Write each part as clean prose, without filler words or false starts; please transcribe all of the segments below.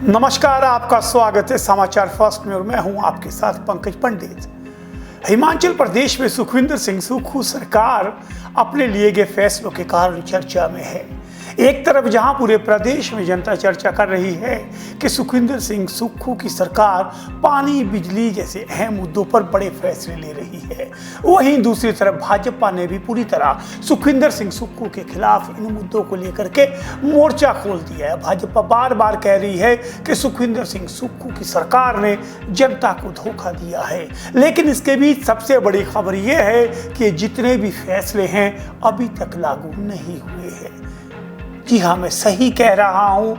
नमस्कार, आपका स्वागत है समाचार फर्स्ट में और मैं हूं आपके साथ पंकज पंडित। हिमाचल प्रदेश में सुखविंदर सिंह सुक्खू सरकार अपने लिए गए फैसलों के कारण चर्चा में है। एक तरफ जहां पूरे प्रदेश में जनता चर्चा कर रही है कि सुखविंदर सिंह सुक्खू की सरकार पानी बिजली जैसे अहम मुद्दों पर बड़े फैसले ले रही है, वहीं दूसरी तरफ भाजपा ने भी पूरी तरह सुखविंदर सिंह सुक्खू के खिलाफ इन मुद्दों को लेकर के मोर्चा खोल दिया है। भाजपा बार बार कह रही है कि सुखविंदर सिंह सुक्खू की सरकार ने जनता को धोखा दिया है, लेकिन इसके बीच सबसे बड़ी खबर यह है कि जितने भी फैसले हैं अभी तक लागू नहीं हुए हैं। जी हाँ, मैं सही कह रहा हूँ।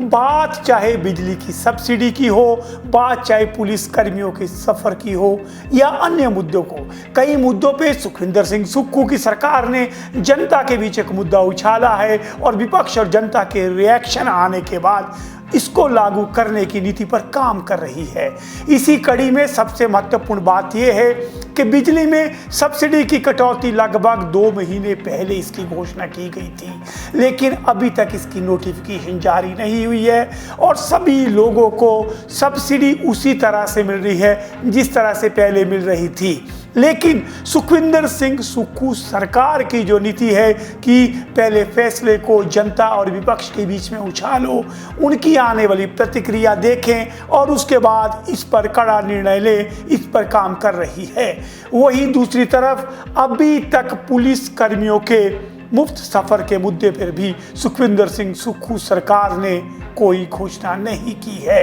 बात चाहे बिजली की सब्सिडी की हो, बात चाहे पुलिस कर्मियों के सफ़र की हो या अन्य मुद्दों को, कई मुद्दों पे सुखविंदर सिंह सुक्खू की सरकार ने जनता के बीच एक मुद्दा उछाला है और विपक्ष और जनता के रिएक्शन आने के बाद इसको लागू करने की नीति पर काम कर रही है। इसी कड़ी में सबसे महत्वपूर्ण बात यह है कि बिजली में सब्सिडी की कटौती लगभग 2 महीने पहले इसकी घोषणा की गई थी, लेकिन अभी तक इसकी नोटिफिकेशन जारी नहीं हुई है और सभी लोगों को सब्सिडी उसी तरह से मिल रही है जिस तरह से पहले मिल रही थी। लेकिन सुखविंदर सिंह सुक्खू सरकार की जो नीति है कि पहले फैसले को जनता और विपक्ष के बीच में उछालो, उनकी आने वाली प्रतिक्रिया देखें और उसके बाद इस पर कड़ा निर्णय ले, इस पर काम कर रही है। वहीं दूसरी तरफ अभी तक पुलिस कर्मियों के मुफ्त सफ़र के मुद्दे पर भी सुखविंदर सिंह सुक्खू सरकार ने कोई घोषणा नहीं की है,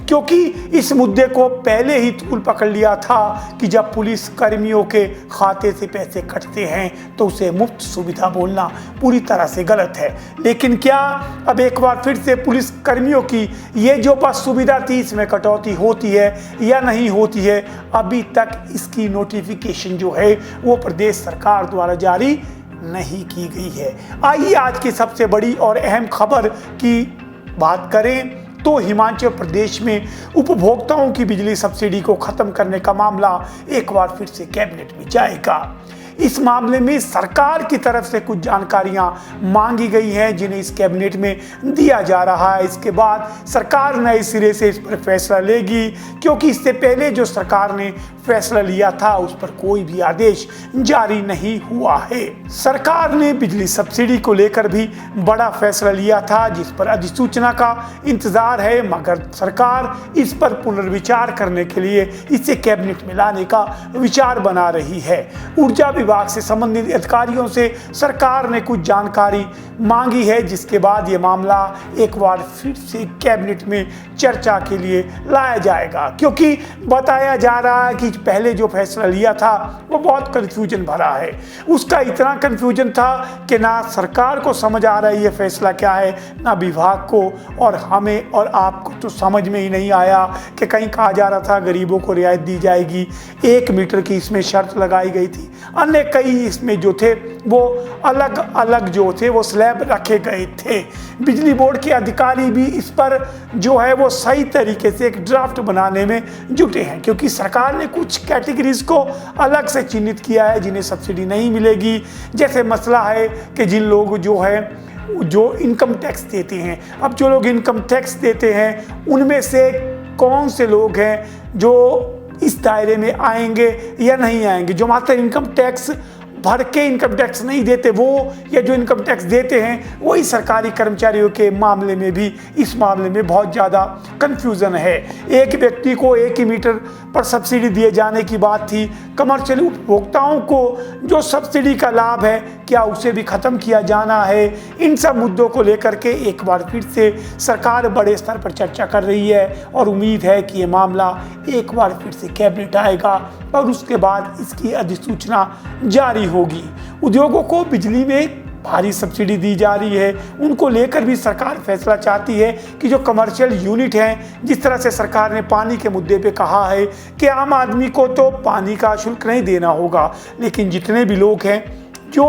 क्योंकि इस मुद्दे को पहले ही तूल पकड़ लिया था कि जब पुलिस कर्मियों के खाते से पैसे कटते हैं तो उसे मुफ्त सुविधा बोलना पूरी तरह से गलत है। लेकिन क्या अब एक बार फिर से पुलिस कर्मियों की ये जो बस सुविधा थी इसमें कटौती होती है या नहीं होती है? अभी तक इसकी नोटिफिकेशन जो है वो प्रदेश सरकार द्वारा जारी नहीं की गई है। आइए आज की सबसे बड़ी और अहम खबर की बात करें तो हिमाचल प्रदेश में उपभोक्ताओं की बिजली सब्सिडी को खत्म करने का मामला एक बार फिर से कैबिनेट में जाएगा। इस मामले में सरकार की तरफ से कुछ जानकारियां मांगी गई हैं जिन्हें इस कैबिनेट में दिया जा रहा है। इसके बाद सरकार नए सिरे से इस पर फैसला लेगी, क्योंकि इससे पहले जो सरकार ने फैसला लिया था उस पर कोई भी आदेश जारी नहीं हुआ है। सरकार ने बिजली सब्सिडी को लेकर भी बड़ा फैसला लिया था जिस पर अधिसूचना का इंतजार है, मगर सरकार इस पर पुनर्विचार करने के लिए इसे कैबिनेट में लाने का विचार बना रही है। ऊर्जा विभाग से संबंधित अधिकारियों से सरकार ने कुछ जानकारी मांगी है, जिसके बाद ये मामला एक बार फिर से कैबिनेट में चर्चा के लिए लाया जाएगा, क्योंकि बताया जा रहा है कि पहले जो फैसला लिया था वो बहुत कंफ्यूजन भरा है। उसका इतना कंफ्यूजन था कि ना सरकार को समझ आ रहा है ये फैसला क्या है, ना विभाग को, और हमें और आपको तो समझ में ही नहीं आया कि कहीं कहा जा रहा था गरीबों को रियायत दी जाएगी, 1 मीटर की इसमें शर्त लगाई गई थी, अन्य कई इसमें जो थे वो अलग अलग जो थे वो स्लैब रखे गए थे। बिजली बोर्ड के अधिकारी भी इस पर जो है वो सही तरीके से एक ड्राफ्ट बनाने में जुटे हैं, क्योंकि सरकार ने कुछ कैटेगरीज को अलग से चिन्हित किया है जिन्हें सब्सिडी नहीं मिलेगी। जैसे मसला है कि जिन लोग जो इनकम टैक्स देते हैं, अब जो लोग इनकम टैक्स देते हैं उनमें से कौन से लोग हैं जो इस दायरे में आएंगे या नहीं आएंगे। जो मात्र इनकम टैक्स भर के इनकम टैक्स नहीं देते वो, या जो इनकम टैक्स देते हैं वही सरकारी कर्मचारियों के मामले में भी इस मामले में बहुत ज़्यादा कंफ्यूजन है। एक व्यक्ति को 1 ही मीटर पर सब्सिडी दिए जाने की बात थी। कमर्शियल उपभोक्ताओं को जो सब्सिडी का लाभ है क्या उसे भी ख़त्म किया जाना है? इन सब मुद्दों को लेकर के एक बार फिर से सरकार बड़े स्तर पर चर्चा कर रही है और उम्मीद है कि ये मामला एक बार फिर से कैबिनेट आएगा और उसके बाद इसकी अधिसूचना जारी होगी। उद्योगों को बिजली में भारी सब्सिडी दी जा रही है, उनको लेकर भी सरकार फैसला चाहती है कि जो कमर्शियल यूनिट हैं, जिस तरह से सरकार ने पानी के मुद्दे पे कहा है कि आम आदमी को तो पानी का शुल्क नहीं देना होगा, लेकिन जितने भी लोग हैं जो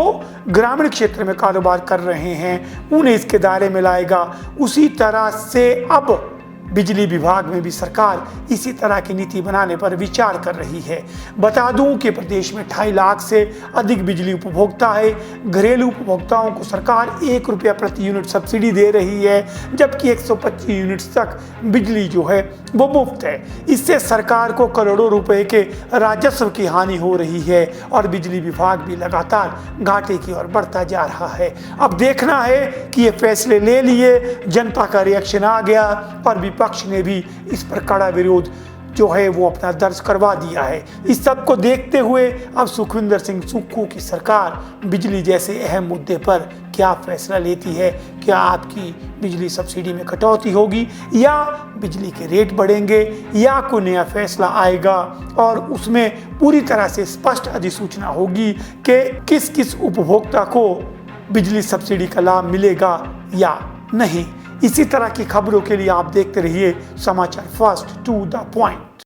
ग्रामीण क्षेत्र में कारोबार कर रहे हैं उन्हें इसके दायरे में लाएगा। उसी तरह से अब बिजली विभाग में भी सरकार इसी तरह की नीति बनाने पर विचार कर रही है। बता दूं कि प्रदेश में 2.5 लाख से अधिक बिजली उपभोक्ता है। घरेलू उपभोक्ताओं को सरकार 1 रुपया प्रति यूनिट सब्सिडी दे रही है, जबकि 125 यूनिट्स तक बिजली जो है वो मुफ्त है। इससे सरकार को करोड़ों रुपए के राजस्व की हानि हो रही है और बिजली विभाग भी लगातार घाटे की ओर बढ़ता जा रहा है। अब देखना है कि ये फैसले ले लिए, जनता का रिएक्शन आ गया और विपक्ष ने भी इस पर कड़ा विरोध जो है वो अपना दर्ज करवा दिया है। इस सब को देखते हुए अब सुखविंदर सिंह सुक्खू की सरकार बिजली जैसे अहम मुद्दे पर क्या फैसला लेती है। क्या आपकी बिजली सब्सिडी में कटौती होगी या बिजली के रेट बढ़ेंगे या कोई नया फैसला आएगा और उसमें पूरी तरह से स्पष्ट अधिसूचना होगी कि किस किस उपभोक्ता को बिजली सब्सिडी का लाभ मिलेगा या नहीं। इसी तरह की खबरों के लिए आप देखते रहिए समाचार फर्स्ट टू द पॉइंट।